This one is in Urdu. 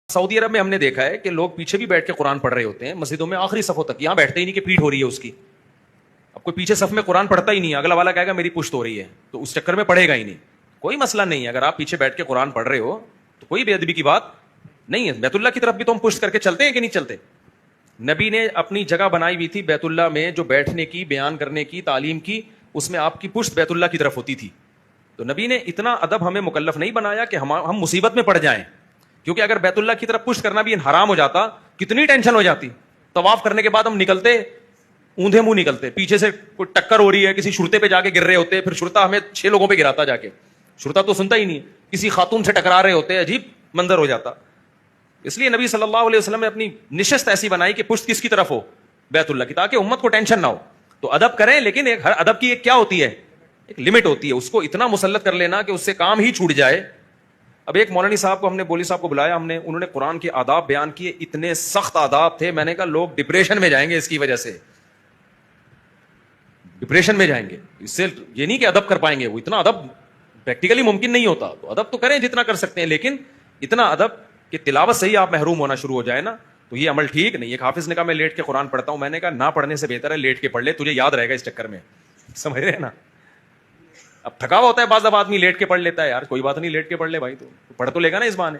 سعودی عرب میں ہم نے دیکھا ہے کہ لوگ پیچھے بھی بیٹھ کے قرآن پڑھ رہے ہوتے ہیں مسجدوں میں آخری صفوں تک, یہاں بیٹھتے ہی نہیں کہ پیٹھ ہو رہی ہے اس کی. اب کوئی پیچھے صف میں قرآن پڑھتا ہی نہیں, اگلا والا کہے گا میری پشت ہو رہی ہے, تو اس چکر میں پڑھے گا ہی نہیں. کوئی مسئلہ نہیں ہے, اگر آپ پیچھے بیٹھ کے قرآن پڑھ رہے ہو تو کوئی بے ادبی کی بات نہیں ہے. بیت اللہ کی طرف بھی تو ہم پشت کر کے چلتے ہیں کہ نہیں چلتے؟ نبی نے اپنی جگہ بنائی ہوئی تھی بیت اللہ میں, جو بیٹھنے کی, بیان کرنے کی, تعلیم کی, اس میں آپ کی پشت بیت اللہ کی طرف ہوتی تھی. تو نبی نے اتنا ادب ہمیں مکلف نہیں بنایا کہ ہم مصیبت میں پڑ جائیں, کیونکہ اگر بیت اللہ کی طرف پشت کرنا بھی حرام ہو جاتا کتنی ٹینشن ہو جاتی. طواف کرنے کے بعد ہم نکلتے اوندھے منہ نکلتے, پیچھے سے کوئی ٹکر ہو رہی ہے, کسی شرطے پہ جا کے گر رہے ہوتے, پھر شرطا ہمیں 6 لوگوں پہ گراتا جا کے, شرطا تو سنتا ہی نہیں, کسی خاتون سے ٹکرا رہے ہوتے, عجیب منظر ہو جاتا. اس لیے نبی صلی اللہ علیہ وسلم نے اپنی نشست ایسی بنائی کہ پشت کس کی طرف ہو, بیت اللہ کی, تاکہ امت کو ٹینشن نہ ہو. تو ادب کریں, لیکن ہر ادب کی ایک کیا ہوتی ہے, ایک لمٹ ہوتی ہے. اس کو اتنا مسلط کر لینا کہ اس سے کام ہی چھوٹ جائے. اب ایک مولانی صاحب کو ہم نے, بولی صاحب کو بلایا ہم نے, انہوں نے قرآن کے آداب بیان کیے, اتنے سخت آداب تھے, میں نے کہا لوگ ڈپریشن میں جائیں گے اس کی وجہ سے, ڈپریشن میں جائیں گے. اس سے یہ نہیں کہ ادب کر پائیں گے, وہ اتنا ادب پریکٹیکلی ممکن نہیں ہوتا. تو ادب تو کریں جتنا کر سکتے ہیں, لیکن اتنا ادب کہ تلاوت سے ہی آپ محروم ہونا شروع ہو جائے نا, تو یہ عمل ٹھیک نہیں. ایک حافظ نے کہا میں لیٹ کے قرآن پڑھتا ہوں, میں نے کہا نہ پڑھنے سے بہتر ہے لیٹ کے پڑھ لے, تجھے یاد رہے گا اس چکر میں, سمجھ رہے ہیں نا. اب تھکا ہوا ہوتا ہے بعض اب آدمی لیٹ کے پڑھ لیتا ہے, یار کوئی بات نہیں لیٹ کے پڑھ لے بھائی, تو پڑھ تو لے گا نا اس بہانے.